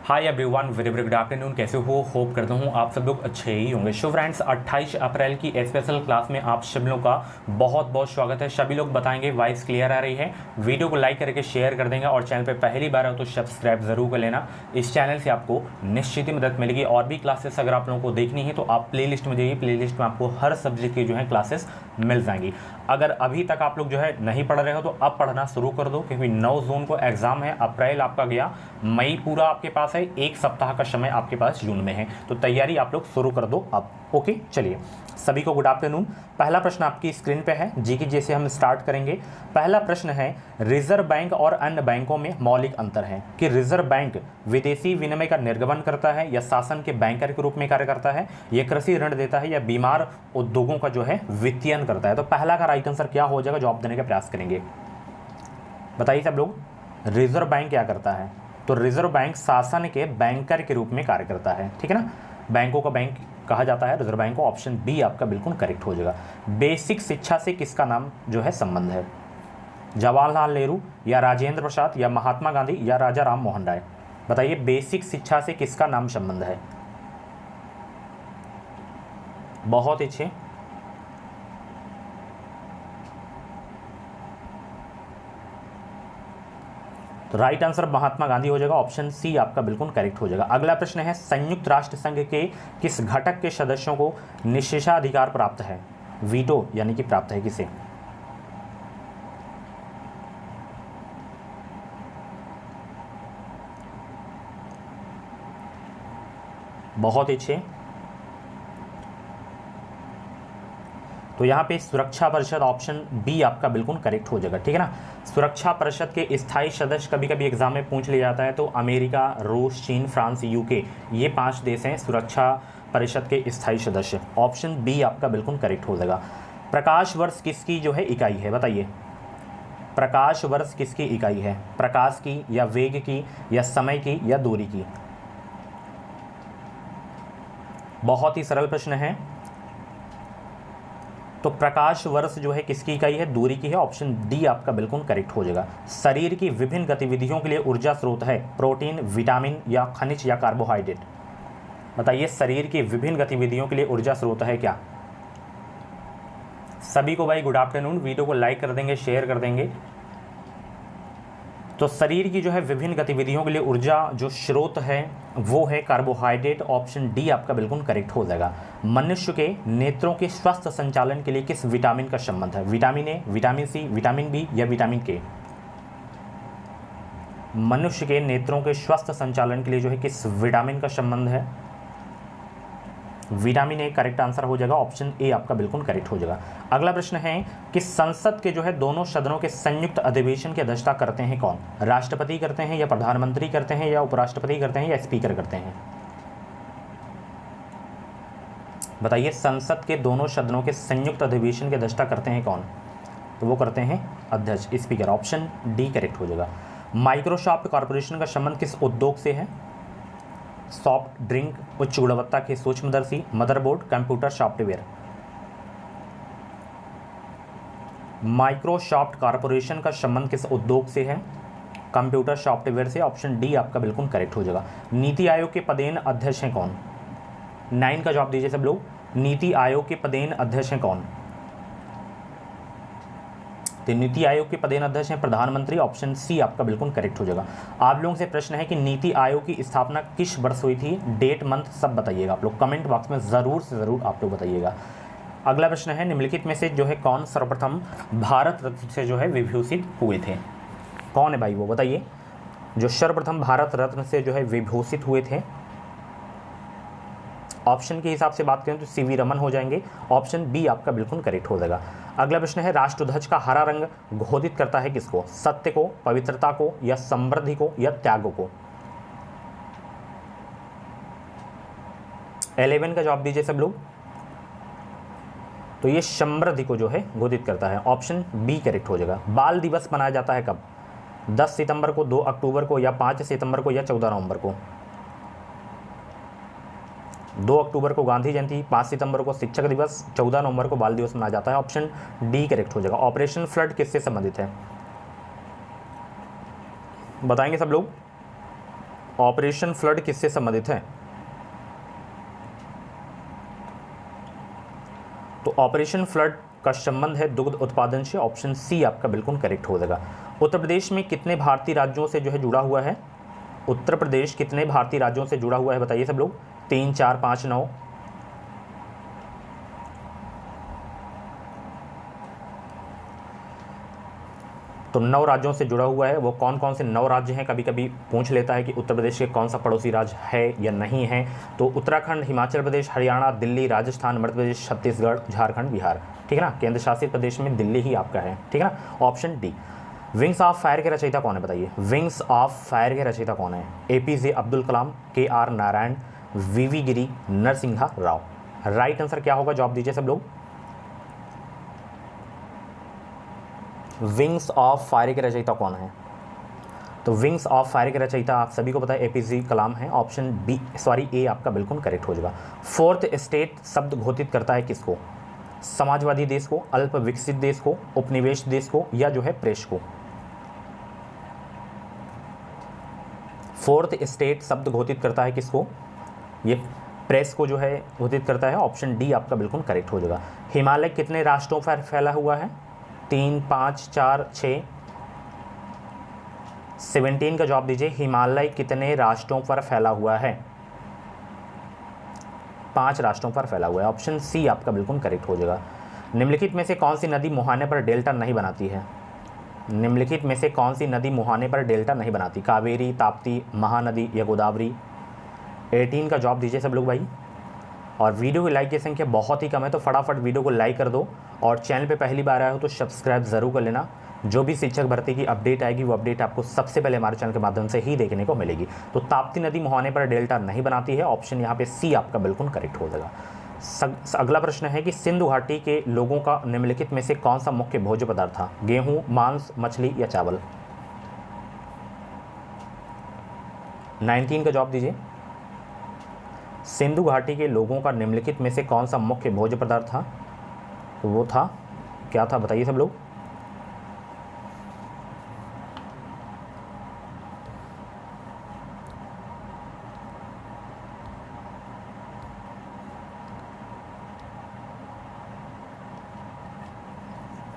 Hi everyone, very very good afternoon. कैसे हो? Hope करता हूँ आप सब लोग अच्छे ही होंगे। सो फ्रेंड्स, 28 अप्रैल की स्पेशल क्लास में आप सभी लोगों का बहुत बहुत स्वागत है। सभी लोग बताएंगे वॉइस क्लियर आ रही है, वीडियो को लाइक करके शेयर कर देंगे और चैनल पे पहली बार हो तो सब्सक्राइब जरूर कर लेना। इस चैनल से आपको निश्चित ही मदद मिलेगी। और भी क्लासेस अगर आप लोगों को देखनी है तो आप प्ले लिस्ट में जाइए, प्ले लिस्ट में आपको हर सब्जेक्ट की जो है क्लासेस मिल जाएंगी। अगर अभी तक आप लोग जो है नहीं पढ़ रहे हो तो अब पढ़ना शुरू कर दो, क्योंकि 9 जून को एग्जाम है। अप्रैल आपका गया, मई पूरा आपके पास है, एक सप्ताह का समय आपके पास जून में है, तो तैयारी आप लोग शुरू कर दो अब। ओके, चलिए सभी को गुड आफ्टरनून। पहला प्रश्न आपकी स्क्रीन पे है, जी की जैसे हम स्टार्ट करेंगे। पहला प्रश्न है, रिजर्व बैंक और अन्य बैंकों में मौलिक अंतर है कि रिजर्व बैंक विदेशी विनिमय का निर्गमन करता है या शासन के बैंकर के रूप में कार्य करता है, या कृषि ऋण देता है, या बीमार उद्योगों का जो है वित्तीयन करता है। तो पहला का राइट आंसर क्या हो जाएगा? जवाब देने का प्रयास करेंगे, बताइए सब लोग। रिजर्व बैंक क्या करता है? तो रिजर्व बैंक शासन के बैंकर के रूप में कार्य करता है, ठीक है ना। बैंकों का बैंक कहा जाता है रिजर्व बैंक को। ऑप्शन बी आपका बिल्कुल करेक्ट हो जाएगा। बेसिक शिक्षा से किसका नाम जो है संबंध है? जवाहरलाल नेहरू, या राजेंद्र प्रसाद, या महात्मा गांधी, या राजा राम मोहन राय? बताइए, बेसिक शिक्षा से किसका नाम संबंध है? बहुत अच्छे, तो राइट आंसर महात्मा गांधी हो जाएगा। ऑप्शन सी आपका बिल्कुल करेक्ट हो जाएगा। अगला प्रश्न है, संयुक्त राष्ट्र संघ के किस घटक के सदस्यों को निषेधाधिकार प्राप्त है? वीटो यानी कि प्राप्त है किसे? बहुत अच्छे, तो यहाँ पे सुरक्षा परिषद, ऑप्शन बी आपका बिल्कुल करेक्ट हो जाएगा, ठीक है ना। सुरक्षा परिषद के स्थायी सदस्य कभी कभी एग्जाम में पूछ लिया जाता है, तो अमेरिका, रूस, चीन, फ्रांस, यूके, ये 5 देश हैं सुरक्षा परिषद के स्थायी सदस्य। ऑप्शन बी आपका बिल्कुल करेक्ट हो जाएगा। प्रकाश वर्ष किसकी जो है इकाई है? बताइए, प्रकाश वर्ष किसकी इकाई है? प्रकाश की, या वेग की, या समय की, या दूरी की? बहुत ही सरल प्रश्न है। तो प्रकाश वर्ष जो है किसकी इकाई है? दूरी की है। ऑप्शन डी आपका बिल्कुल करेक्ट हो जाएगा। शरीर की विभिन्न गतिविधियों के लिए ऊर्जा स्रोत है प्रोटीन, विटामिन, या खनिज, या कार्बोहाइड्रेट? बताइए, शरीर की विभिन्न गतिविधियों के लिए ऊर्जा स्रोत है क्या? सभी को भाई गुड आफ्टरनून। वीडियो को लाइक कर देंगे, शेयर कर देंगे। तो शरीर की जो है विभिन्न गतिविधियों के लिए ऊर्जा जो स्रोत है वो है कार्बोहाइड्रेट। ऑप्शन डी आपका बिल्कुल करेक्ट हो जाएगा। मनुष्य के नेत्रों के स्वस्थ संचालन के लिए किस विटामिन का संबंध है? Vitamin A, vitamin C, vitamin B, या विटामिन के? मनुष्य के नेत्रों के स्वस्थ संचालन के लिए जो है किस विटामिन का संबंध है? विटामिन ए करेक्ट आंसर हो जाएगा। ऑप्शन ए आपका बिल्कुल करेक्ट हो जाएगा। अगला प्रश्न है कि संसद के जो है दोनों सदनों के संयुक्त अधिवेशन की अध्यक्षता करते हैं कौन? राष्ट्रपति करते हैं, या प्रधानमंत्री करते हैं, या उपराष्ट्रपति करते हैं, या स्पीकर करते हैं? बताइए, संसद के दोनों सदनों के संयुक्त अधिवेशन की अध्यक्षता करते हैं कौन? तो वो करते हैं अध्यक्ष, स्पीकर। ऑप्शन डी करेक्ट हो जाएगा। माइक्रोसॉफ्ट कॉर्पोरेशन का संबंध किस उद्योग से है? सॉफ्ट ड्रिंक, उच्च गुणवत्ता के सूक्ष्मदर्शी, motherboard, computer software? Microsoft corporation का संबंध किस उद्योग से है? कंप्यूटर सॉफ्टवेयर से। ऑप्शन डी आपका बिल्कुल करेक्ट हो जाएगा। नीति आयोग के पदेन अध्यक्ष हैं कौन? 9 का जवाब दीजिए सब लोग। नीति आयोग के पदेन अध्यक्ष हैं कौन? तो नीति आयोग के पदेन अध्यक्ष हैं प्रधानमंत्री। ऑप्शन सी आपका बिल्कुल करेक्ट हो जाएगा। आप लोगों से प्रश्न है कि नीति आयोग की स्थापना किस वर्ष हुई थी? डेट, मंथ सब बताइएगा आप लोग, कमेंट बॉक्स में ज़रूर से ज़रूर आप लोग बताइएगा। अगला प्रश्न है, निम्नलिखित में से जो है कौन सर्वप्रथम भारत रत्न से जो है विभूषित हुए थे? कौन है भाई वो बताइए, जो सर्वप्रथम भारत रत्न से जो है विभूषित हुए थे? ऑप्शन के हिसाब से बात करें तो सीवी रमन हो जाएंगे। ऑप्शन बी आपका बिल्कुल करेक्ट हो जाएगा। अगला प्रश्न है, राष्ट्रध्वज का हरा रंग घोषित करता है किसको? सत्य को, पवित्रता को, या समृद्धि को, या त्याग को? 11 का जवाब दीजिए सब लोग। तो ये समृद्धि को जो है घोषित करता है। ऑप्शन बी करेक्ट हो जाएगा। बाल दिवस मनाया जाता है कब? 10 सितंबर को, 2 अक्टूबर को, या 5 सितंबर को, या 14 नवंबर को? 2 अक्टूबर को गांधी जयंती, 5 सितंबर को शिक्षक दिवस, 14 नवंबर को बाल दिवस मनाया जाता है। ऑप्शन डी करेक्ट हो जाएगा। ऑपरेशन फ्लड किससे संबंधित है? बताएंगे सब लोग। ऑपरेशन फ्लड किससे संबंधित है? तो ऑपरेशन फ्लड का संबंध है दुग्ध उत्पादन से। ऑप्शन सी आपका बिल्कुल करेक्ट हो जाएगा। उत्तर प्रदेश में कितने भारतीय राज्यों से जो है जुड़ा हुआ है? उत्तर प्रदेश कितने भारतीय राज्यों से जुड़ा हुआ है बताइए सब लोग। 3, 4, 5, 9। तो 9 राज्यों से जुड़ा हुआ है। वो कौन कौन से 9 राज्य हैं कभी कभी पूछ लेता है कि उत्तर प्रदेश के कौन सा पड़ोसी राज्य है या नहीं है। तो उत्तराखंड, हिमाचल प्रदेश, हरियाणा, दिल्ली, राजस्थान, मध्य प्रदेश, छत्तीसगढ़, झारखंड, बिहार। ठीक है ना। केंद्र शासित प्रदेश में दिल्ली ही आपका है। ठीक है ना। Option D. Wings of fire के रचयिता कौन है बताइए। विंग्स ऑफ फायर के रचयिता कौन है? APJ Abdul Kalam, KR Narayan, VV गिरी, नरसिंहा राव। राइट आंसर क्या होगा जवाब दीजिए सब लोग। विंग्स ऑफ फायर के रचयिता कौन है? तो विंग्स ऑफ फायर के रचयिता आप सभी को पता है APJ कलाम है। ऑप्शन ए आपका बिल्कुल करेक्ट हो जाएगा। फोर्थ स्टेट शब्द घोषित करता है किसको? समाजवादी देश को, अल्प विकसित देश को, उपनिवेश देश को, या जो है प्रेस को। फोर्थ स्टेट शब्द घोषित करता है किसको? ये प्रेस को जो है घोषित करता है। ऑप्शन डी आपका बिल्कुल करेक्ट हो जाएगा। हिमालय कितने राष्ट्रों पर फैला हुआ है? 3, 5, 4, 6। 17 का जवाब दीजिए। हिमालय कितने राष्ट्रों पर फैला हुआ है? 5 राष्ट्रों पर फैला हुआ है। ऑप्शन सी आपका बिल्कुल करेक्ट हो जाएगा। निम्नलिखित में से कौन सी नदी मुहाने पर डेल्टा नहीं बनाती है? निम्नलिखित में से कौन सी नदी मुहाने पर डेल्टा नहीं बनाती? कावेरी, ताप्ती, महानदी या गोदावरी? 18 का जवाब दीजिए सब लोग भाई। और वीडियो की लाइक की संख्या बहुत ही कम है, तो फटाफट वीडियो को लाइक कर दो। और चैनल पे पहली बार आए हो तो सब्सक्राइब ज़रूर कर लेना। जो भी शिक्षक भर्ती की अपडेट आएगी वो अपडेट आपको सबसे पहले हमारे चैनल के माध्यम से ही देखने को मिलेगी। तो ताप्ती नदी मुहाने पर डेल्टा नहीं बनाती है। ऑप्शन यहाँ पे सी आपका बिल्कुल करेक्ट हो जाएगा। अगला प्रश्न है कि सिंधु घाटी के लोगों का निम्नलिखित में से कौन सा मुख्य भोज्य पदार्थ था? गेहूं, मांस, मछली या चावल? 19 का जवाब दीजिए। सिंधु घाटी के लोगों का निम्नलिखित में से कौन सा मुख्य भोज्य पदार्थ था? तो वो था, क्या था बताइए सब लोग।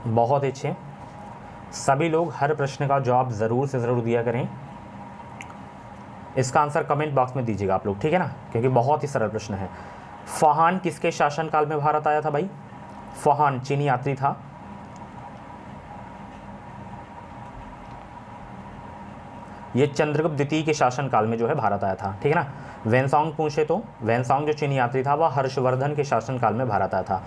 बहुत अच्छे। सभी लोग हर प्रश्न का जवाब ज़रूर से ज़रूर दिया करें। इसका आंसर कमेंट बॉक्स में दीजिएगा आप लोग, ठीक है ना, क्योंकि बहुत ही सरल प्रश्न है। फहान किसके शासनकाल में भारत आया था भाई? फहान चीनी यात्री था। ये चंद्रगुप्त द्वितीय के शासनकाल में जो है भारत आया था, ठीक है ना। वेनसोंग पूछे तो वेनसोंग जो चीनी यात्री था वह हर्षवर्धन के शासनकाल में भारत आया था।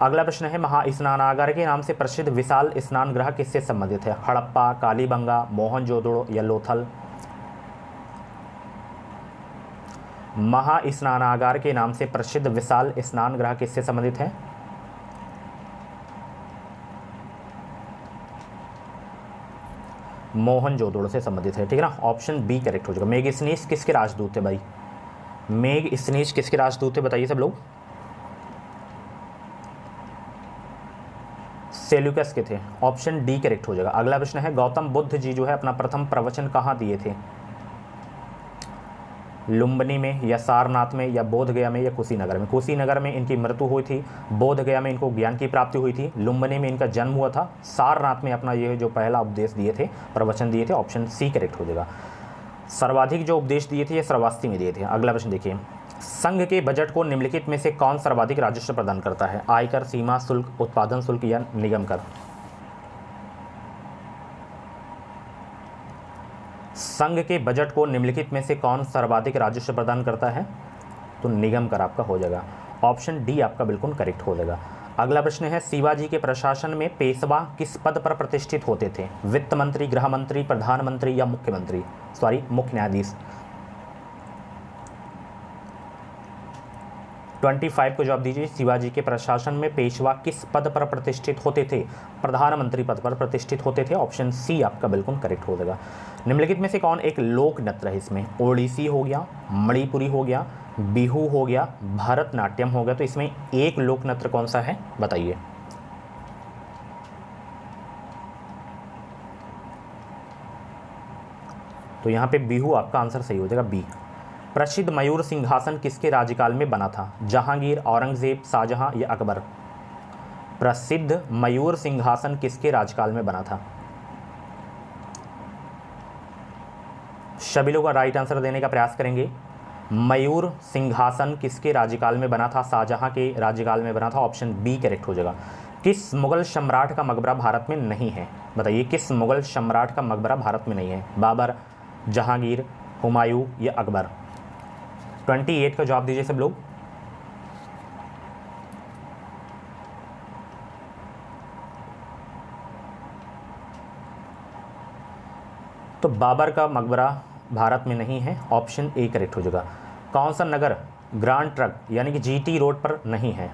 अगला प्रश्न है, महास्नानागार के नाम से प्रसिद्ध विशाल स्नान गृह किससे संबंधित है? हड़प्पा, कालीबंगा, मोहनजोदड़ो या लोथल? महास्नानागार के नाम से प्रसिद्ध विशाल स्नान गृह किससे संबंधित है? मोहनजोदड़ो से संबंधित है, ठीक है ना। ऑप्शन बी करेक्ट हो जाएगा। मेगस्थनीज किसके राजदूत थे भाई? मेगस्थनीज किसके राजदूत थे बताइए सब लोग। सेल्यूकस के थे। ऑप्शन डी करेक्ट हो जाएगा। अगला प्रश्न है, गौतम बुद्ध जी जो है अपना प्रथम प्रवचन कहाँ दिए थे? लुम्बिनी में या सारनाथ में या बोध गया में या कुशीनगर में? कुशीनगर में इनकी मृत्यु हुई थी, बोध गया में इनको ज्ञान की प्राप्ति हुई थी, लुम्बिनी में इनका जन्म हुआ था, सारनाथ में अपना ये जो पहला उपदेश दिए थे, प्रवचन दिए थे। ऑप्शन सी करेक्ट हो जाएगा। सर्वाधिक जो उपदेश दिए थे ये श्रावस्ती में दिए थे। अगला प्रश्न देखिए, संघ के बजट को निम्नलिखित में से कौन सर्वाधिक राजस्व प्रदान करता है? आयकर, सीमा शुल्क, उत्पादन शुल्क या निगम कर? संघ के बजट को निम्नलिखित में से कौन सर्वाधिक राजस्व प्रदान करता है? तो निगम कर आपका हो जाएगा। ऑप्शन डी आपका बिल्कुल करेक्ट हो जाएगा। अगला प्रश्न है, शिवाजी के प्रशासन में पेशवा किस पद पर प्रतिष्ठित होते थे? वित्त मंत्री, गृह मंत्री, प्रधानमंत्री या मुख्यमंत्री, मुख्य न्यायाधीश? 25 को जवाब दीजिए। शिवाजी के प्रशासन में पेशवा किस पद पर प्रतिष्ठित होते थे? प्रधानमंत्री पद पर प्रतिष्ठित होते थे। ऑप्शन सी आपका बिल्कुल करेक्ट हो जाएगा। निम्नलिखित में से कौन एक लोक नृत्य है? इसमें ओडिसी हो गया, मणिपुरी हो गया, बिहू हो गया, भरतनाट्यम हो गया। तो इसमें एक लोक नृत्य कौन सा है बताइए। तो यहाँ पे बिहू आपका आंसर सही हो जाएगा बी। प्रसिद्ध मयूर सिंहासन किसके राज्यकाल में बना था? जहांगीर, औरंगजेब, शाहजहां या अकबर? प्रसिद्ध मयूर सिंहासन किसके राज्यकाल में बना था? सभी लोग राइट आंसर देने का प्रयास करेंगे। मयूर सिंहासन किसके राज्यकाल में बना था? शाहजहां के राज्यकाल में बना था। ऑप्शन बी करेक्ट हो जाएगा। किस मुगल सम्राट का मकबरा भारत में नहीं है? बताइए, किस मुगल सम्राट का मकबरा भारत में नहीं है? बाबर, जहांगीर, हुमायूं या अकबर? 28 का जवाब दीजिए सब लोग। तो बाबर का मकबरा भारत में नहीं है। ऑप्शन ए करेक्ट हो जाएगा। कौन सा नगर ग्रांड ट्रक यानी कि जीटी रोड पर नहीं है?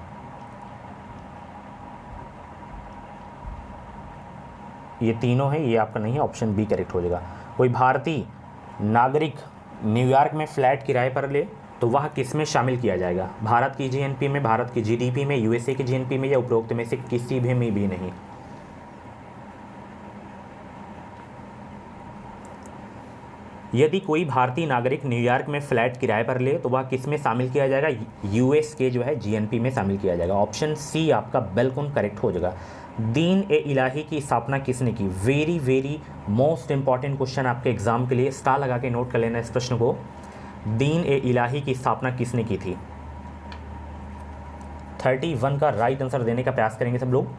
ये तीनों है, ये आपका नहीं है। ऑप्शन बी करेक्ट हो जाएगा। कोई भारतीय नागरिक न्यूयॉर्क में फ्लैट किराए पर ले तो वह किस में शामिल किया जाएगा? भारत की जीएनपी में, भारत की जीडीपी में, यूएसए की जीएनपी में या उपरोक्त में से किसी भी में भी नहीं? यदि कोई भारतीय नागरिक न्यूयॉर्क में फ्लैट किराए पर ले तो वह किस में शामिल किया जाएगा? यूएस के जो है जीएनपी में शामिल किया जाएगा। ऑप्शन सी आपका बिल्कुल करेक्ट हो जाएगा। दीन ए इलाही की स्थापना किसने की? Very very most important question आपके एग्जाम के लिए, स्टार लगा के नोट कर लेना इस प्रश्न को। दीन ए इलाही की स्थापना किसने की थी? 31 का राइट आंसर देने का प्रयास करेंगे सब लोग।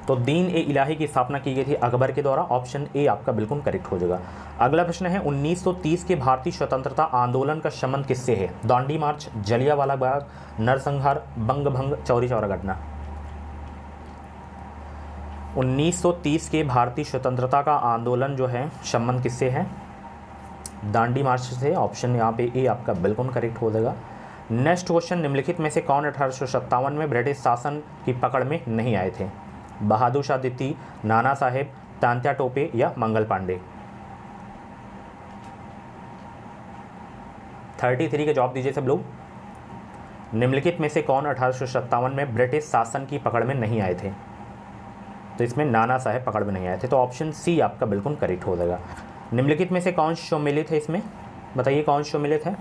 तो दीन ए इलाही की स्थापना की गई थी अकबर के द्वारा। ऑप्शन ए आपका बिल्कुल करेक्ट हो जाएगा। अगला प्रश्न है 1930 के भारतीय स्वतंत्रता आंदोलन का संबंध किससे है? दांडी मार्च, जलियांवाला बाग, नरसंहार, बंग भंग, चौरी चौरा घटना? 1930 के भारतीय स्वतंत्रता का आंदोलन जो है संबंध किससे है? दांडी मार्च से। ऑप्शन यहाँ पे ए आपका बिल्कुल करेक्ट हो जाएगा। नेक्स्ट क्वेश्चन, निम्नलिखित में से कौन 1857 में ब्रिटिश शासन की पकड़ में नहीं आए थे? बहादुर शाह द्वितीय, नाना साहेब, तात्या टोपे या मंगल पांडे? 33 का जवाब दीजिए सब लोग। निम्नलिखित में से कौन 1857 में ब्रिटिश शासन की पकड़ में नहीं आए थे? तो इसमें नाना साहेब पकड़ में नहीं आए थे। तो ऑप्शन सी आपका बिल्कुल करेक्ट हो जाएगा। निम्नलिखित में से कौन सम्मिलित है इसमें? बताइए कौन सम्मिलित है?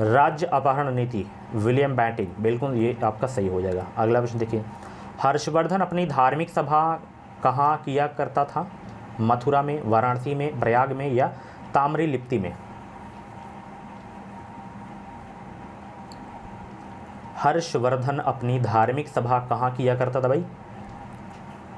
राज्य अपहरण नीति, विलियम बेंटिक, बिल्कुल ये आपका सही हो जाएगा। अगला प्रश्न देखिए, हर्षवर्धन अपनी धार्मिक सभा कहाँ किया करता था? मथुरा में, वाराणसी में, प्रयाग में या ताम्रलिप्ति में? हर्षवर्धन अपनी धार्मिक सभा कहाँ किया करता था भाई?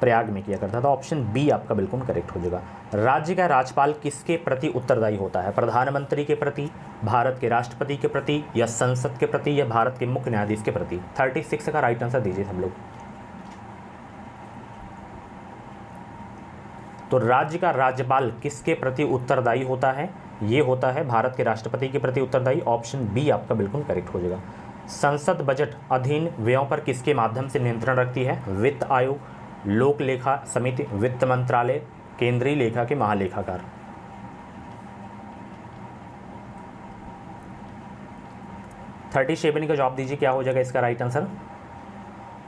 प्रयाग में किया करता था। ऑप्शन बी आपका बिल्कुल करेक्ट हो जाएगा। राज्य का राज्यपाल किसके प्रति उत्तरदायी होता है? प्रधानमंत्री के प्रति, भारत के राष्ट्रपति के प्रति या संसद के प्रति या भारत के मुख्य न्यायाधीश के प्रति? 36 का राइट आंसर दीजिए सब लोग। तो राज्य का राज्यपाल किसके प्रति उत्तरदायी होता है? ये होता है भारत के राष्ट्रपति के प्रति उत्तरदायी। ऑप्शन बी आपका बिल्कुल करेक्ट हो जाएगा। संसद बजट अधीन व्ययों पर किसके माध्यम से नियंत्रण रखती है? वित्त आयोग, लोक लेखा समिति, वित्त मंत्रालय, केंद्रीय लेखा के महालेखाकार? थर्टी 37 का जवाब दीजिए, क्या हो जाएगा इसका राइट आंसर?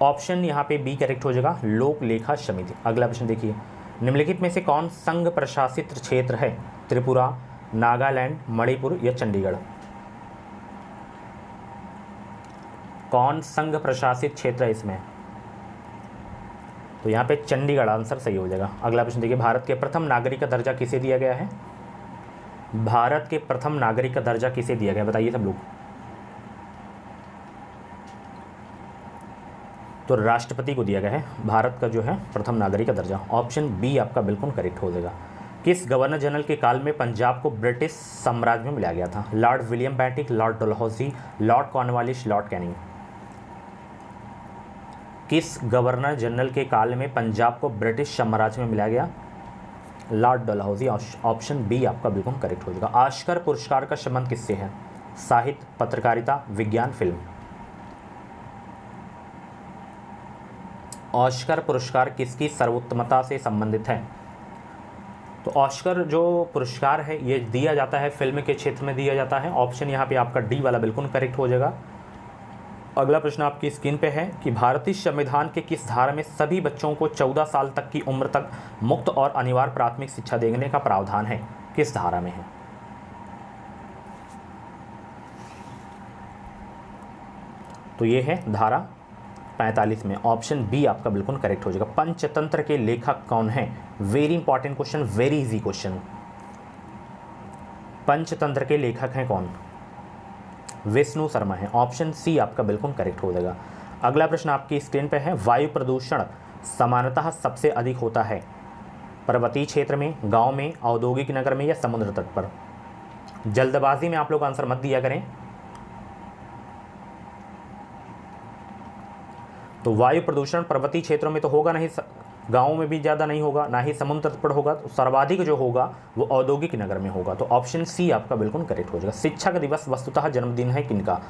ऑप्शन यहाँ पे बी करेक्ट हो जाएगा, लोक लेखा समिति। अगला प्रश्न देखिए, निम्नलिखित में से कौन संघ प्रशासित क्षेत्र है? त्रिपुरा, नागालैंड, मणिपुर या चंडीगढ़? कौन संघ प्रशासित क्षेत्र है इसमें? तो यहाँ पे चंडीगढ़ आंसर सही हो जाएगा। अगला प्रश्न देखिए, भारत के प्रथम नागरिक का दर्जा किसे दिया गया है? भारत के प्रथम नागरिक का दर्जा किसे दिया गया, बताइए सब लोग। तो राष्ट्रपति को दिया गया है भारत का जो है प्रथम नागरिक का दर्जा। ऑप्शन बी आपका बिल्कुल करेक्ट हो जाएगा। किस गवर्नर जनरल के काल में पंजाब को ब्रिटिश साम्राज्य में मिलाया गया था? Lord William Bentinck, Lord Dalhousie, Lord Cornwallis, Lord Canning? किस गवर्नर जनरल के काल में पंजाब को ब्रिटिश साम्राज्य में मिलाया गया? लॉर्ड डलहौजी। ऑप्शन बी आपका बिल्कुल करेक्ट हो जाएगा। ऑस्कर पुरस्कार का संबंध किससे है? साहित्य, पत्रकारिता, विज्ञान, फिल्म? ऑस्कर पुरस्कार किसकी सर्वोत्तमता से संबंधित है? तो ऑस्कर जो पुरस्कार है ये दिया जाता है फिल्म के क्षेत्र में दिया जाता है। ऑप्शन यहाँ पे आपका डी वाला बिल्कुल करेक्ट हो जाएगा। अगला प्रश्न आपकी स्क्रीन पे है कि भारतीय संविधान के किस धारा में सभी बच्चों को 14 साल तक की उम्र तक मुक्त और अनिवार्य प्राथमिक शिक्षा देने का प्रावधान है, किस धारा में है? तो ये है धारा 45 में। ऑप्शन बी आपका बिल्कुल करेक्ट हो जाएगा। पंचतंत्र के लेखक कौन है? Very important question, very easy question. Panchatantra के लेखक हैं कौन? विष्णु शर्मा है। ऑप्शन सी आपका बिल्कुल करेक्ट हो जाएगा। अगला प्रश्न आपकी स्क्रीन पे है, वायु प्रदूषण सामान्यतः सबसे अधिक होता है पर्वतीय क्षेत्र में, गांव में, औद्योगिक नगर में या समुद्र तट पर? जल्दबाजी में आप लोग आंसर मत दिया करें। तो वायु प्रदूषण पर्वतीय क्षेत्रों में तो होगा नहीं, गाँव में भी ज़्यादा नहीं होगा, ना ही समुद्र तट पर होगा। तो सर्वाधिक जो होगा वो औद्योगिक नगर में होगा। तो ऑप्शन सी आपका बिल्कुल करेक्ट हो जाएगा। शिक्षक दिवस वस्तुतः जन्मदिन है किनका?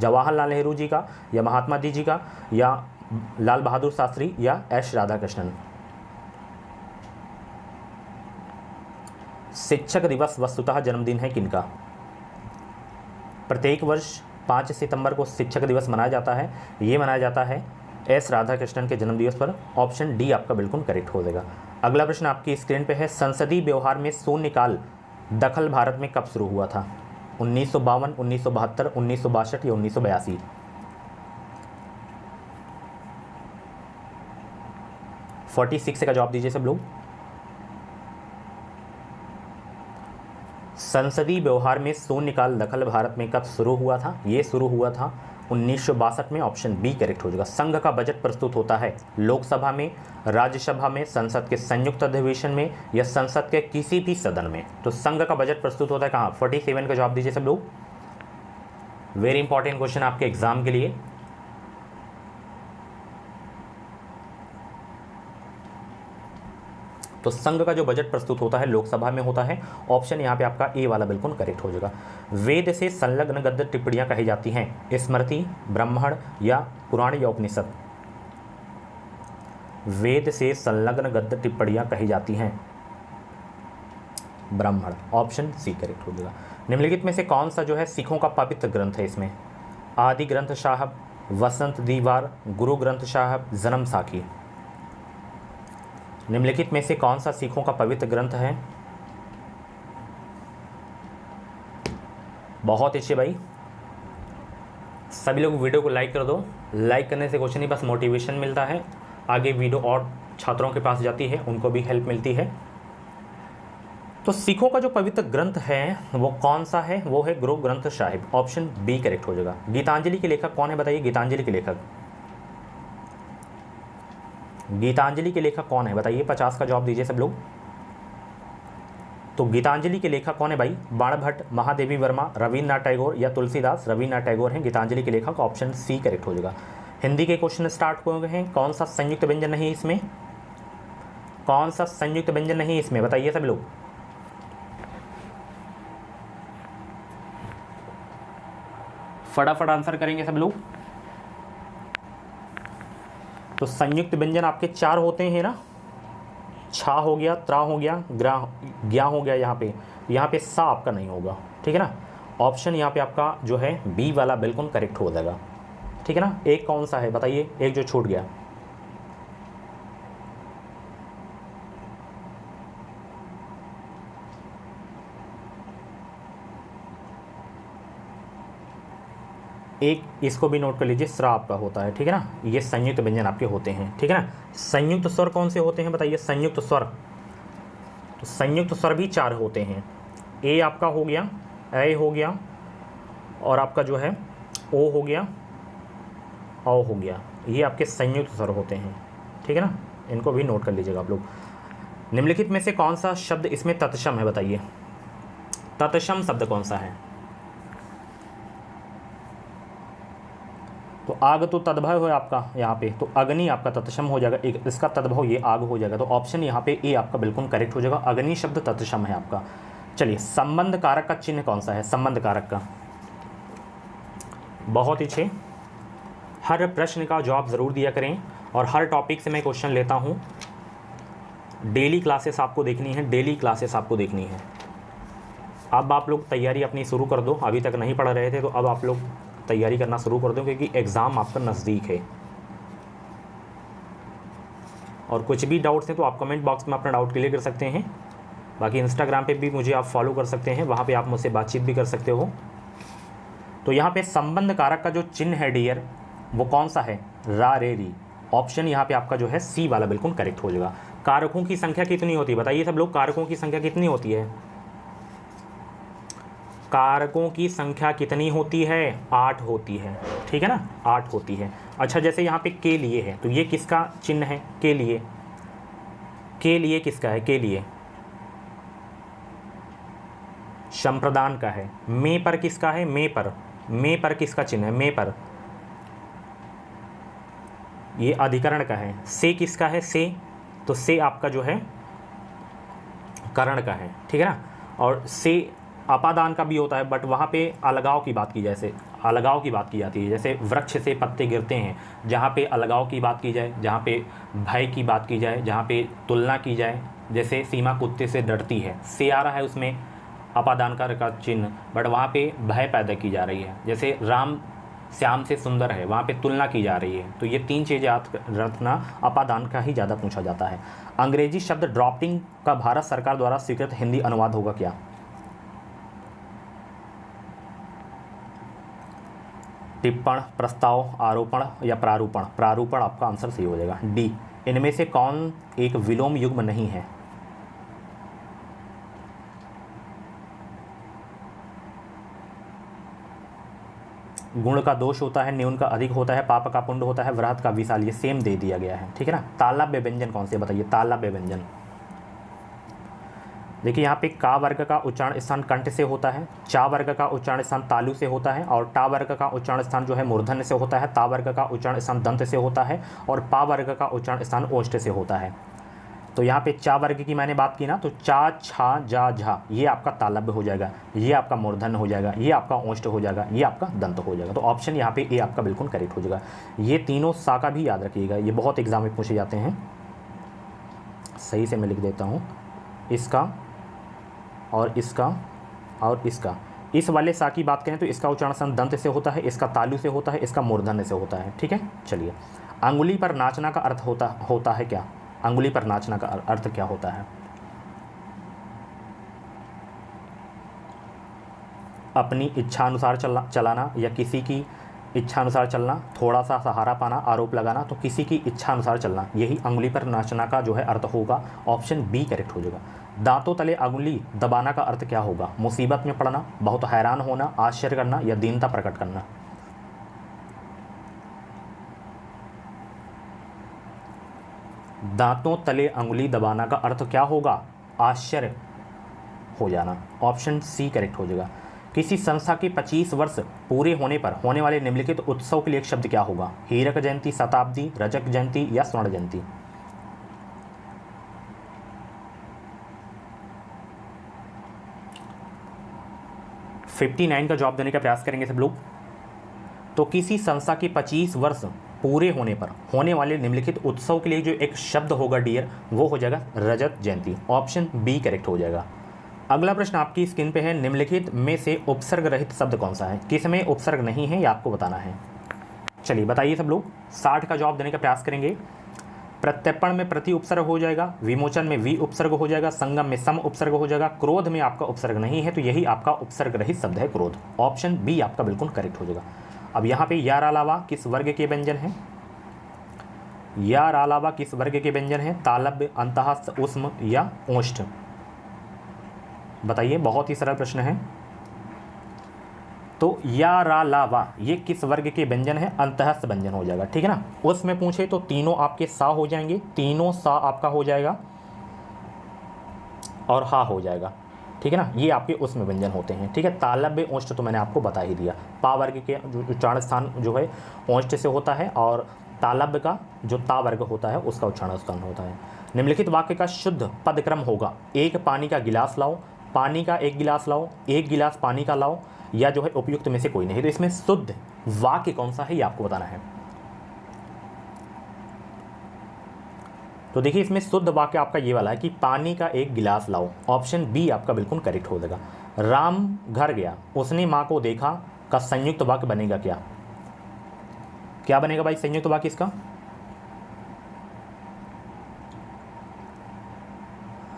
जवाहरलाल नेहरू जी का, या महात्मा जी का, या लाल बहादुर शास्त्री, या एस राधाकृष्णन? शिक्षक दिवस वस्तुतः जन्मदिन है किनका? प्रत्येक वर्ष 5 सितंबर को शिक्षक दिवस मनाया जाता है। ये मनाया जाता है एस राधाकृष्णन के जन्मदिवस पर। ऑप्शन डी आपका बिल्कुल करेक्ट हो जाएगा। अगला प्रश्न आपकी स्क्रीन पे है, संसदीय व्यवहार में शून्यकाल दखल भारत में कब शुरू हुआ था? 1952, 1972, 1962 या 1982? फोर्टी 46 का जवाब दीजिए सब लोग। संसदीय व्यवहार में शून्यकाल दखल भारत में कब शुरू हुआ था? ये शुरू हुआ था 1962 में। ऑप्शन बी करेक्ट हो जाएगा। संघ का बजट प्रस्तुत होता है लोकसभा में, राज्यसभा में, संसद के संयुक्त अधिवेशन में या संसद के किसी भी सदन में? तो संघ का बजट प्रस्तुत होता है कहाँ? 47 का जवाब दीजिए सब लोग। वेरी इंपॉर्टेंट क्वेश्चन आपके एग्जाम के लिए। तो संघ का जो बजट प्रस्तुत होता है लोकसभा में होता है। ऑप्शन यहाँ पे आपका ए वाला बिल्कुल करेक्ट हो जाएगा। वेद से संलग्न गद्य टिप्पणियां कही जाती हैं, स्मृति, ब्राह्मण या पुराण या उपनिषद? वेद से संलग्न गद्य टिप्पणियां कही जाती हैं ब्राह्मण। ऑप्शन सी करेक्ट हो जाएगा। निम्नलिखित में से कौन सा जो है सिखों का पवित्र ग्रंथ है? इसमें आदि ग्रंथ साहब, वसंत दीवार, गुरु ग्रंथ साहब, जन्म साखी? निम्नलिखित में से कौन सा सिखों का पवित्र ग्रंथ है? बहुत अच्छे भाई, सभी लोग वीडियो को लाइक कर दो। लाइक करने से कुछ नहीं, बस मोटिवेशन मिलता है, आगे वीडियो और छात्रों के पास जाती है, उनको भी हेल्प मिलती है। तो सिखों का जो पवित्र ग्रंथ है वो कौन सा है? वो है Guru Granth Sahib. Option B correct हो जाएगा। गीतांजलि के लेखक कौन है बताइए? गीतांजलि के लेखक, गीतांजलि के लेखक कौन है बताइए? 50 का जवाब दीजिए सब लोग। तो गीतांजलि के लेखक कौन है भाई? बाणभट्ट, महादेवी वर्मा, रविन्द्रनाथ टैगोर या तुलसीदास? रविन्द्रनाथ टैगोर हैं गीतांजलि के लेखक। ऑप्शन सी करेक्ट हो जाएगा। हिंदी के क्वेश्चन स्टार्ट हो गए हैं। कौन सा संयुक्त व्यंजन नहीं इसमें? कौन सा संयुक्त व्यंजन नहीं इसमें बताइए सब लोग। फटाफट आंसर करेंगे सब लोग। तो संयुक्त व्यंजन आपके 4 होते हैं ना, छा हो गया, त्रा हो गया, ग्या हो गया। यहाँ पे सा आपका नहीं होगा, ठीक है ना। ऑप्शन यहाँ पे आपका जो है बी वाला बिल्कुल करेक्ट हो जाएगा, ठीक है ना। एक कौन सा है बताइए? एक जो छूट गया, एक इसको भी नोट कर लीजिए, स्रा आपका होता है, ठीक है ना। ये संयुक्त व्यंजन आपके होते हैं, ठीक है ना। संयुक्त स्वर कौन से होते हैं बताइए? संयुक्त स्वर, तो संयुक्त स्वर भी 4 होते हैं। ए आपका हो गया, ए हो गया, और आपका जो है ओ हो गया, औ हो गया। ये आपके संयुक्त स्वर होते हैं, ठीक है ना। इनको भी नोट कर लीजिएगा आप लोग। निम्नलिखित में से कौन सा शब्द इसमें तत्सम है बताइए? तत्सम शब्द कौन सा है? तो आग तो तद्भव है आपका यहाँ पे, तो अग्नि आपका तत्सम हो जाएगा। एक इसका तद्भव ये आग हो जाएगा। तो ऑप्शन यहाँ पे ए आपका बिल्कुल करेक्ट हो जाएगा। अग्नि शब्द तत्सम है आपका। चलिए, संबंध कारक का चिन्ह कौन सा है? संबंध कारक का बहुत ही अच्छे, हर प्रश्न का जवाब ज़रूर दिया करें और हर टॉपिक से मैं क्वेश्चन लेता हूँ। डेली क्लासेस आपको देखनी है, डेली क्लासेस आपको देखनी है। अब आप लोग तैयारी अपनी शुरू कर दो, अभी तक नहीं पढ़ रहे थे तो अब आप लोग तैयारी करना शुरू कर दो, क्योंकि एग्ज़ाम आपका नज़दीक है। और कुछ भी डाउट्स हैं तो आप कमेंट बॉक्स में अपना डाउट क्लियर कर सकते हैं। बाकी इंस्टाग्राम पे भी मुझे आप फॉलो कर सकते हैं, वहाँ पे आप मुझसे बातचीत भी कर सकते हो। तो यहाँ पे संबंध कारक का जो चिन्ह है डियर, वो कौन सा है? रा रे री। ऑप्शन यहाँ पे आपका जो है सी वाला बिल्कुल करेक्ट हो जाएगा। कारकों की संख्या कितनी होती है बताइए सब लोग, कारकों की संख्या कितनी होती है? कारकों की संख्या कितनी होती है? 8 होती है, ठीक है ना, 8 होती है। अच्छा, जैसे यहाँ पे के लिए है तो ये किसका चिन्ह है? के लिए, के लिए किसका है? के लिए संप्रदान का है। मे पर किसका है? मे पर, मे पर किसका चिन्ह है? मे पर, ये अधिकरण का है। से किसका है? से, तो से आपका जो है करण का है, ठीक है ना। और से अपादान का भी होता है, बट वहाँ पे अलगाव की बात की, जैसे अलगाव की बात की जाती है, जैसे वृक्ष से पत्ते गिरते हैं, जहाँ पे अलगाव की बात की जाए, जहाँ पे भय की बात की जाए, जहाँ पे तुलना की जाए, जैसे सीमा कुत्ते से डरती है, से आ रहा है उसमें अपादान का चिन्ह, बट वहाँ पे भय पैदा की जा रही है। जैसे राम श्याम से सुंदर है, वहाँ पे तुलना की जा रही है। तो ये 3 चीज़ें याद रखना, अपादान का ही ज़्यादा पूछा जाता है। अंग्रेजी शब्द ड्रॉपिंग का भारत सरकार द्वारा स्वीकृत हिंदी अनुवाद होगा क्या? टिप्पण, प्रस्ताव, आरोपण या प्रारूपण? प्रारूपण आपका आंसर सही हो जाएगा, डी। इनमें से कौन एक विलोम युग्म नहीं है? गुण का दोष होता है, न्यून का अधिक होता है, पाप का पुण्य होता है, वृहत का विशाल, ये सेम दे दिया गया है, ठीक है ना। तालव्य व्यंजन कौन से बताइए? तालव्य व्यंजन देखिए, यहाँ पे का वर्ग का उच्चारण स्थान कंठ से होता है, चा वर्ग का उच्चारण स्थान तालु से होता है, और टा वर्ग का उच्चारण स्थान जो है मूर्धन्य से होता है, ता वर्ग का उच्चारण स्थान दंत से होता है, और पा वर्ग का उच्चारण स्थान ओष्ठ से होता है। तो यहाँ पे चा वर्ग की मैंने बात की ना, तो चा, छा, जा, झा, ये आपका तालव्य हो जाएगा, ये आपका मूर्धन्य हो जाएगा, ये आपका ओष्ठ हो जाएगा, ये आपका दंत हो जाएगा। तो ऑप्शन यहाँ पे ए आपका बिल्कुल करेक्ट हो जाएगा। ये तीनों सा का भी याद रखिएगा, ये बहुत एग्जाम में पूछे जाते हैं। सही से मैं लिख देता हूँ, इसका और इसका और इसका। इस वाले सा की बात करें तो इसका उच्चारण स्थान दंत से होता है, इसका तालु से होता है, इसका मूर्धन्य से होता है, ठीक है। चलिए, अंगुली पर नाचना का अर्थ होता है क्या? अंगुली पर नाचना का अर्थ क्या होता है? अपनी इच्छानुसार चलाना, या किसी की इच्छानुसार चलना, थोड़ा सा सहारा पाना, आरोप लगाना, तो किसी की इच्छानुसार चलना, यही अंगुली पर नाचना का जो है अर्थ होगा। ऑप्शन बी करेक्ट हो जाएगा। दांतों तले अंगुली दबाना का अर्थ क्या होगा? मुसीबत में पड़ना, बहुत हैरान होना, आश्चर्य करना, या दीनता प्रकट करना? दांतों तले अंगुली दबाना का अर्थ क्या होगा? आश्चर्य हो जाना। ऑप्शन सी करेक्ट हो जाएगा। किसी संस्था के 25 वर्ष पूरे होने पर होने वाले निम्नलिखित उत्सव के लिए एक शब्द क्या होगा? हीरक जयंती, शताब्दी, रजक जयंती या स्वर्ण जयंती? फिफ्टी 59 का जवाब देने का प्रयास करेंगे सब लोग। तो किसी संस्था के 25 वर्ष पूरे होने पर होने वाले निम्नलिखित उत्सव के लिए जो एक शब्द होगा डियर, वो हो जाएगा रजत जयंती। ऑप्शन बी करेक्ट हो जाएगा। अगला प्रश्न आपकी स्क्रीन पे है, निम्नलिखित में से उपसर्ग रहित शब्द कौन सा है? किस में उपसर्ग नहीं है, ये आपको बताना है। चलिए बताइए सब लोग। 60 का जवाब देने का प्रयास करेंगे। प्रत्यर्पण में प्रति उपसर्ग हो जाएगा, विमोचन में वि उपसर्ग हो जाएगा, संगम में सम उपसर्ग हो जाएगा, क्रोध में आपका उपसर्ग नहीं है, तो यही आपका उपसर्ग रहित शब्द है क्रोध। ऑप्शन बी आपका बिल्कुल करेक्ट हो जाएगा। अब यहाँ पे यार अलावा किस वर्ग के व्यंजन है? यार अलावा किस वर्ग के व्यंजन है? तालव्य, अंतः, उष्म या ओष्ठ? बताइए, बहुत ही सरल प्रश्न है। तो या रा ला वा ये किस वर्ग के व्यंजन है? अंतःस्थ व्यंजन हो जाएगा, ठीक है ना। उसमें पूछे तो तीनों आपके सा हो जाएंगे, तीनों सा आपका हो जाएगा और हा हो जाएगा, ठीक है ना। ये आपके उसमें व्यंजन होते हैं, ठीक है। तालव्य, ओष्ठ तो मैंने आपको बता ही दिया। पा वर्ग के उच्चारण स्थान जो है ओष्ठ से होता है, और तालव्य का जो ता वर्ग होता है उसका उच्चारण स्थान होता है। निम्नलिखित वाक्य का शुद्ध पदक्रम होगा, एक पानी का गिलास लाओ, पानी का एक गिलास लाओ, एक गिलास पानी का लाओ, या जो है उपयुक्त में से कोई नहीं। तो इसमें शुद्ध वाक्य कौन सा है ये आपको बताना है। तो देखिए इसमें शुद्ध वाक्य आपका ये वाला है कि पानी का एक गिलास लाओ। ऑप्शन बी आपका बिल्कुल करेक्ट हो जाएगा। राम घर गया, उसने माँ को देखा का संयुक्त वाक्य बनेगा क्या? क्या बनेगा भाई संयुक्त वाक्य इसका?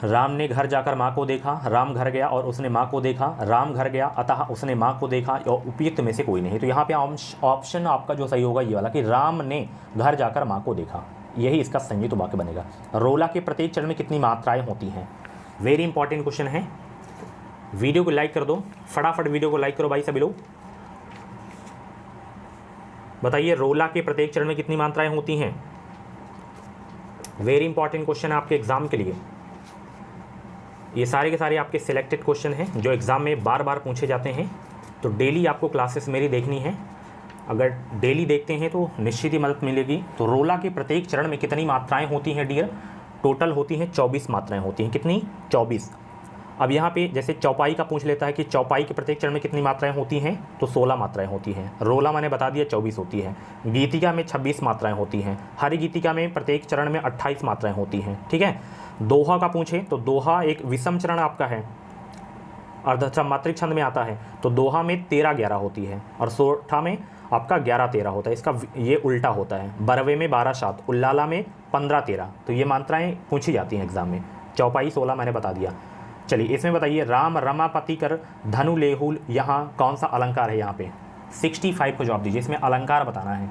राम ने घर जाकर माँ को देखा, राम घर गया और उसने माँ को देखा, राम घर गया अतः उसने माँ को देखा, और उपयुक्त में से कोई नहीं। तो यहाँ पे ऑप्शन आपका जो सही होगा ये वाला कि राम ने घर जाकर माँ को देखा, यही इसका संयुक्त वाक्य बनेगा। रोला के प्रत्येक चरण में कितनी मात्राएं होती हैं? वेरी इंपॉर्टेंट क्वेश्चन है। वीडियो को लाइक कर दो, फटाफट वीडियो को लाइक करो भाई सभी लोग। बताइए रोला के प्रत्येक चरण में कितनी मात्राएं होती हैं? वेरी इंपॉर्टेंट क्वेश्चन है आपके एग्जाम के लिए। ये सारे के सारे आपके सिलेक्टेड क्वेश्चन हैं जो एग्जाम में बार बार पूछे जाते हैं। तो डेली आपको क्लासेस मेरी देखनी है। अगर डेली देखते हैं तो निश्चित ही मदद मिलेगी। तो रोला के प्रत्येक चरण में कितनी मात्राएं होती हैं डियर? टोटल होती हैं 24 मात्राएं होती हैं। कितनी? 24। अब यहाँ पे जैसे चौपाई का पूछ लेता है कि चौपाई के प्रत्येक चरण में कितनी मात्राएं होती हैं, तो 16 मात्राएं होती हैं। रोला मैंने बता दिया 24 होती है। गीतिका में 26 मात्राएं होती हैं। हरि गीतिका में प्रत्येक चरण में 28 मात्राएं होती हैं। ठीक है। दोहा का पूछे तो दोहा एक विषम चरण आपका है, अर्धमात्रिक छंद में आता है। तो दोहा में 13-11 होती है और सोठा में आपका 11-13 होता है। इसका ये उल्टा होता है। बरवे में 12-7, उल्लाला में 15-13। तो ये मात्राएं पूछी जाती हैं एग्जाम में। चौपाई 16 मैंने बता दिया। चलिए इसमें बताइए राम रमापति कर धनु लेहुल, यहाँ कौन सा अलंकार है? यहाँ पे 65 को जवाब दीजिए। इसमें अलंकार बताना है।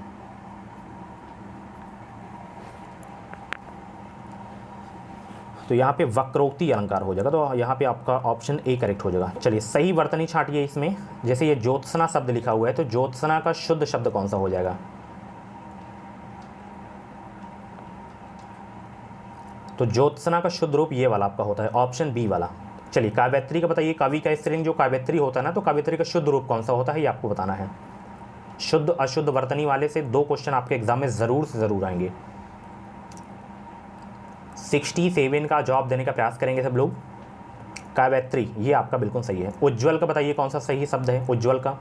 तो यहाँ पे वक्रोक्ति अलंकार हो जाएगा। तो यहाँ पे आपका ऑप्शन ए करेक्ट हो जाएगा। चलिए सही वर्तनी छांटिए इसमें। जैसे ये ज्योत्सना शब्द लिखा हुआ है तो ज्योत्सना का शुद्ध शब्द कौन सा हो जाएगा? तो ज्योत्सना का शुद्ध रूप ये वाला आपका होता है, ऑप्शन बी वाला। चलिए काव्यत्री का बताइए। कवि का स्त्रीलिंग जो काव्यत्री होता है ना, तो काव्यत्री का शुद्ध रूप कौन सा होता है ये आपको बताना है। शुद्ध अशुद्ध वर्तनी वाले से 2 क्वेश्चन आपके एग्जाम में जरूर से जरूर आएंगे। 67 का जवाब देने का प्रयास करेंगे सब लोग। काव्यत्री ये आपका बिल्कुल सही है। उज्ज्वल का बताइए कौन सा सही शब्द है? उज्ज्वल का,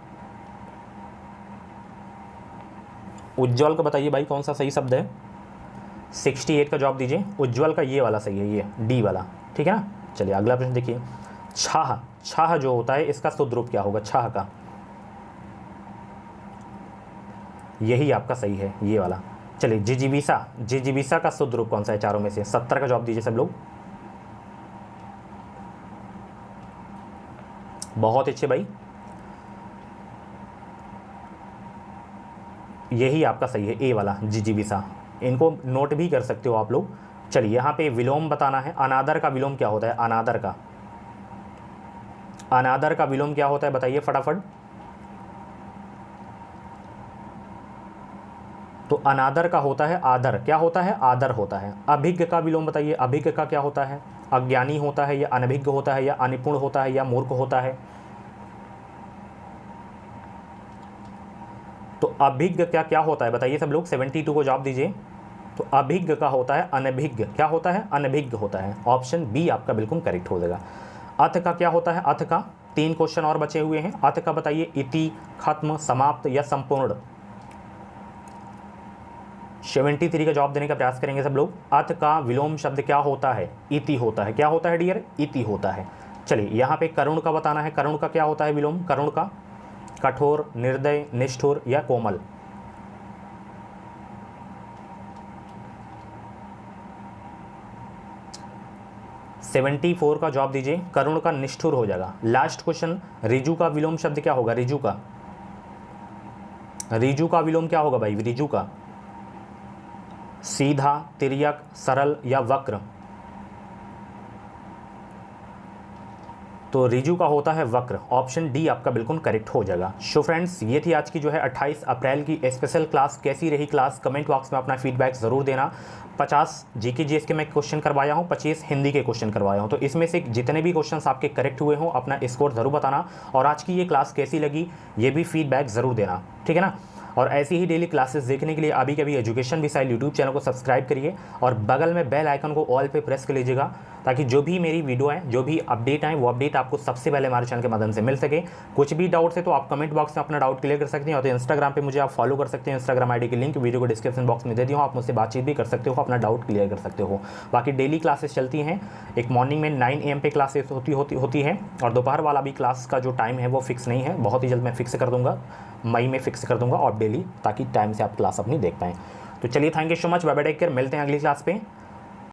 उज्ज्वल का बताइए भाई कौन सा सही शब्द है? 68 का जवाब दीजिए। उज्ज्वल का ये वाला सही है, ये डी वाला। ठीक है ना। चलिए अगला प्रश्न देखिए। छाह, छाह जो होता है इसका शुद्ध रूप क्या होगा? छाह का, यही आपका सही है, ये वाला। चलिए जिजीविसा, जिजीविसा का शुद्ध रूप कौन सा है चारों में से? 70 का जवाब दीजिए सब लोग। बहुत अच्छे भाई, यही आपका सही है, ए वाला जिजीविसा। इनको नोट भी कर सकते हो आप लोग। चलिए यहाँ पे विलोम बताना है। अनादर का विलोम क्या होता है? अनादर का, अनादर का विलोम क्या होता है बताइए फटाफट। तो अनादर का होता है आदर। क्या होता है? आदर होता है। अभिज्ञ का विलोम बताइए। अभिज्ञ का क्या होता है? अज्ञानी होता है या अनभिज्ञ होता है या अनिपुण होता है या मूर्ख होता है? तो अभिज्ञ क्या क्या होता है बताइए सब लोग। 72 को जवाब दीजिए। तो अभिज्ञ का होता है अनभिज्ञ। क्या होता है? अनभिज्ञ होता है। ऑप्शन बी आपका बिल्कुल करेक्ट हो जाएगा। अथ का क्या होता है? अथ का 3 क्वेश्चन और बचे हुए हैं। अथ का बताइए। इति, खत्म, समाप्त या संपूर्ण? 73 का जवाब देने का प्रयास करेंगे सब लोग। अथ का विलोम शब्द क्या होता है? इति होता है। क्या होता है डियर? इति होता है। चलिए यहाँ पे करुण का बताना है। करुण का क्या होता है विलोम? करुण का कठोर, निर्दय, निष्ठुर या कोमल? सेवेंटी 74 का जवाब दीजिए। करुण का निष्ठुर हो जाएगा। लास्ट क्वेश्चन, रिजु का विलोम शब्द क्या होगा? रिजु का, रिजु का विलोम क्या होगा भाई? रिजु का सीधा, तिर्यक, सरल या वक्र? तो रिजु का होता है वक्र। ऑप्शन डी आपका बिल्कुल करेक्ट हो जाएगा। सो फ्रेंड्स ये थी आज की जो है 28 अप्रैल की स्पेशल क्लास। कैसी रही क्लास? कमेंट बॉक्स में अपना फीडबैक ज़रूर देना। 50 जीके जीएस के मैं क्वेश्चन करवाया हूँ, 25 हिंदी के क्वेश्चन करवाया हूँ। तो इसमें से जितने भी क्वेश्चन आपके करेक्ट हुए हों अपना स्कोर ज़रूर बताना। और आज की ये क्लास कैसी लगी ये भी फीडबैक ज़रूर देना। ठीक है ना। और ऐसी ही डेली क्लासेस देखने के लिए अभी कभी एजुकेशन मिसाइल यूट्यूब चैनल को सब्सक्राइब करिए और बगल में बेल आइकन को ऑल पे प्रेस कर लीजिएगा। ताकि जो भी मेरी वीडियो है, जो भी अपडेट आए, वो अपडेट आपको सबसे पहले हमारे चैनल के माध्यम से मिल सके। कुछ भी डाउट्स है तो आप कमेंट बॉक्स में अपना डाउट क्लियर कर सकते हैं, और तो इंस्टाग्राम पे मुझे आप फॉलो कर सकते हैं। इंस्टाग्राम आईडी की लिंक वीडियो को डिस्क्रिप्शन बॉक्स में दे दी हूँ, आप मुझसे बातचीत भी कर सकते हो, अपना डाउट क्लियर कर सकते हो। बाकी डेली क्लासेस चलती हैं, एक मॉर्निंग में 9 AM पे क्लासेस होती है, और दोपहर वाला भी क्लास का जो टाइम है वो फिक्स नहीं है, बहुत ही जल्द मैं फिक्स कर दूंगा, मई में फिक्स कर दूंगा ऑफ डेली, ताकि टाइम से आप क्लास अपनी देख पाएँ। तो चलिए, thank you so much, bye bye, take care, मिलते हैं अगली क्लास पे।